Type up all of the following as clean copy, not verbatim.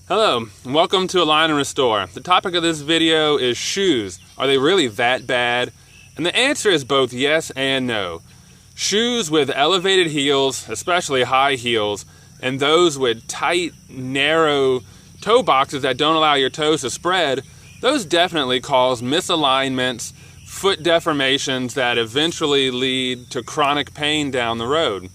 Hello, and welcome to Align and Restore. The topic of this video is shoes. Are they really that bad? And the answer is both yes and no. Shoes with elevated heels, especially high heels, and those with tight, narrow toe boxes that don't allow your toes to spread, those definitely cause misalignments, foot deformations that eventually lead to chronic pain down the road.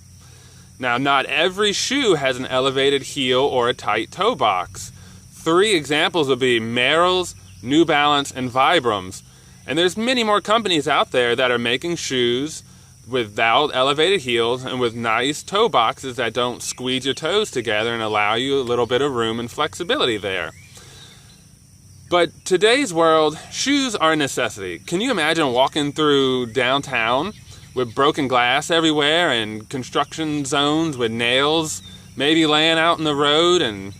Now, not every shoe has an elevated heel or a tight toe box. 3 examples would be Merrell's, New Balance, and Vibrams. And there's many more companies out there that are making shoes without elevated heels and with nice toe boxes that don't squeeze your toes together and allow you a little bit of room and flexibility there. But today's world, shoes are a necessity. Can you imagine walking through downtown with broken glass everywhere and construction zones with nails maybe laying out in the road and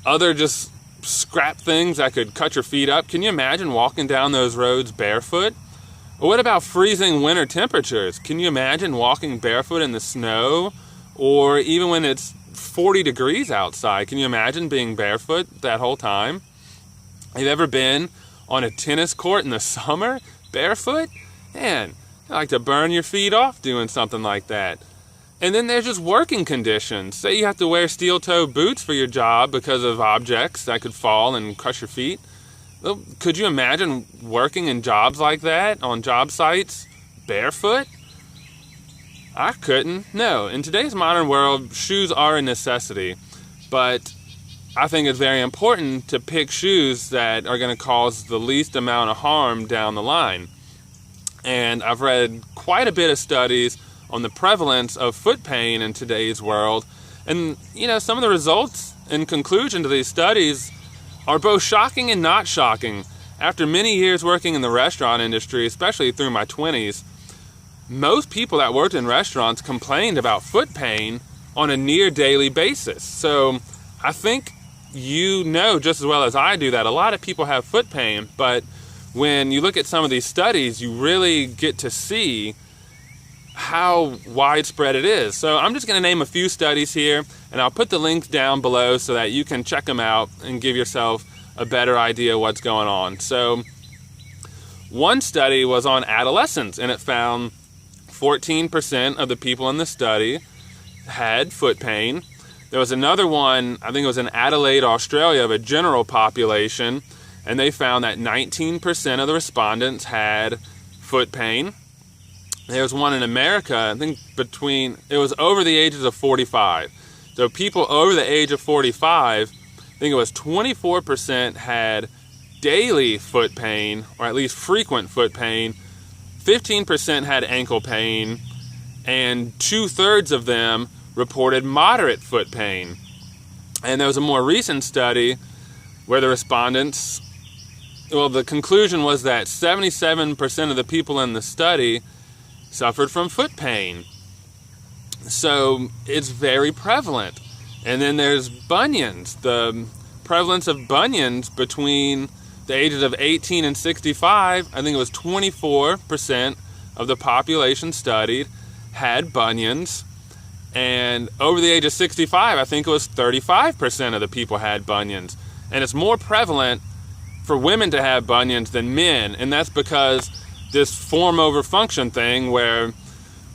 other just scrap things that could cut your feet up? Can you imagine walking down those roads barefoot? Or what about freezing winter temperatures? Can you imagine walking barefoot in the snow? Or even when it's 40 degrees outside, can you imagine being barefoot that whole time? Have you ever been on a tennis court in the summer barefoot? Man, I like to burn your feet off doing something like that. And then there's just working conditions. Say you have to wear steel-toe boots for your job because of objects that could fall and crush your feet. Well, could you imagine working in jobs like that, on job sites, barefoot? I couldn't. No, in today's modern world, shoes are a necessity. But I think it's very important to pick shoes that are going to cause the least amount of harm down the line. And I've read quite a bit of studies on the prevalence of foot pain in today's world. And, some of the results and conclusion to these studies are both shocking and not shocking. After many years working in the restaurant industry, especially through my 20s, most people that worked in restaurants complained about foot pain on a near daily basis. So I think you know just as well as I do that a lot of people have foot pain, but when you look at some of these studies, you really get to see how widespread it is. So I'm just going to name a few studies here, and I'll put the links down below so that you can check them out and give yourself a better idea of what's going on. So one study was on adolescents, and it found 14% of the people in the study had foot pain. There was another one, I think it was in Adelaide, Australia, of a general population, and they found that 19% of the respondents had foot pain. There was one in America, I think it was over the ages of 45. So people over the age of 45, I think it was 24% had daily foot pain, or at least frequent foot pain. 15% had ankle pain, and 2/3 of them reported moderate foot pain. And there was a more recent study where the respondents, the conclusion was that 77% of the people in the study suffered from foot pain. So it's very prevalent. And then there's bunions. The prevalence of bunions between the ages of 18 and 65, I think it was 24% of the population studied had bunions. And over the age of 65, I think it was 35% of the people had bunions. And it's more prevalent for women to have bunions than men, and that's because this form over function thing where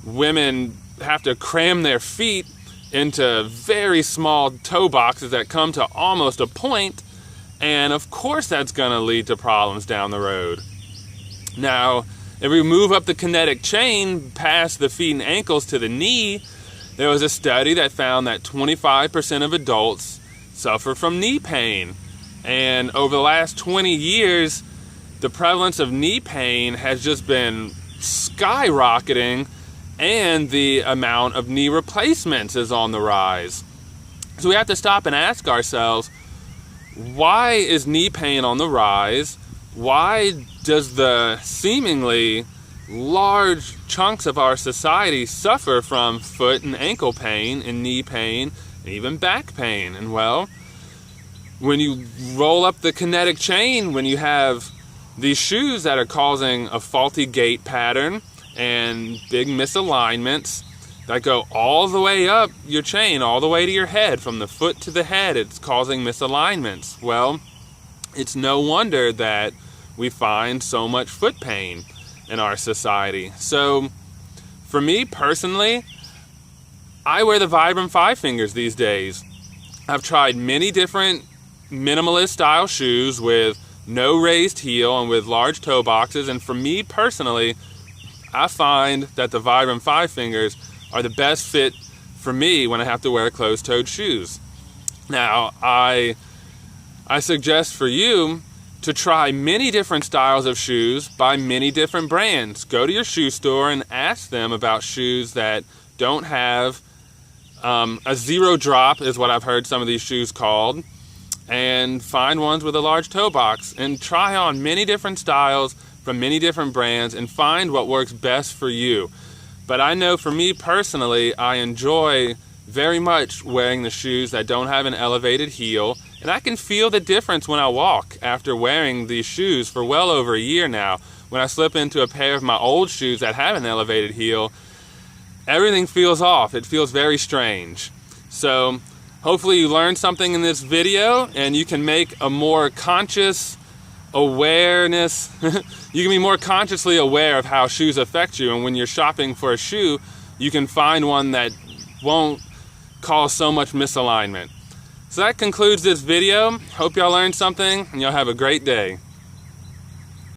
women have to cram their feet into very small toe boxes that come to almost a point, and of course that's going to lead to problems down the road. Now, if we move up the kinetic chain past the feet and ankles to the knee, there was a study that found that 25% of adults suffer from knee pain. And over the last 20 years, the prevalence of knee pain has just been skyrocketing, and the amount of knee replacements is on the rise. So we have to stop and ask ourselves, why is knee pain on the rise? Why does the seemingly large chunks of our society suffer from foot and ankle pain and knee pain and even back pain? And well, when you roll up the kinetic chain, when you have these shoes that are causing a faulty gait pattern and big misalignments that go all the way up your chain, all the way to your head. From the foot to the head, it's causing misalignments. Well, it's no wonder that we find so much foot pain in our society. So for me personally, I wear the Vibram 5 Fingers these days. I've tried many different minimalist style shoes with no raised heel and with large toe boxes, and for me personally, I find that the Vibram 5 Fingers are the best fit for me when I have to wear closed-toed shoes. Now, I suggest for you to try many different styles of shoes by many different brands. Go to your shoe store and ask them about shoes that don't have a zero drop, is what I've heard some of these shoes called, and find ones with a large toe box and try on many different styles from many different brands and find what works best for you. But I know for me personally, I enjoy very much wearing the shoes that don't have an elevated heel, and I can feel the difference when I walk after wearing these shoes for well over a year now. When I slip into a pair of my old shoes that have an elevated heel, everything feels off. It feels very strange. So hopefully you learned something in this video and you can make a more conscious awareness. You can be more consciously aware of how shoes affect you, and when you're shopping for a shoe, you can find one that won't cause so much misalignment. So that concludes this video. Hope y'all learned something, and y'all have a great day.